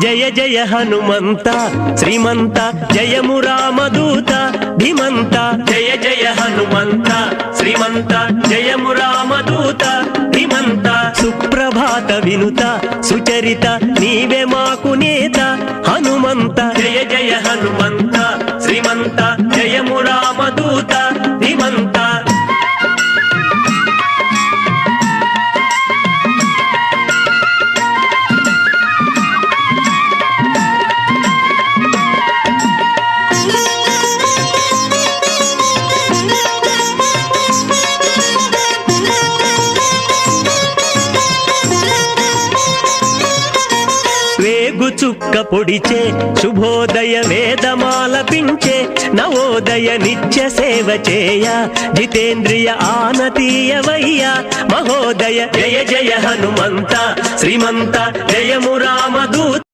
జయ జయ హనుమంత శ్రీమంత జయము రామదూత ధీమంత జయ జయ హనుమంత శ్రీమంత జయము రామదూత ధీమంత సుప్రభాత వినుత సుచరిత నీవే మాకు నేత హనుమంత జయ జయ హనుమంత శ్రీమంత జయము రామదూత ధీమంత వేగు చుక్క పొడిచే శుభోదయ వేదమాలపించే నవోదయ నిత్య సేవ చేయ జితేంద్రియ ఆనతీయవయ్య మహోదయ జయ జయ హనుమంత శ్రీమంత జయము రామదూత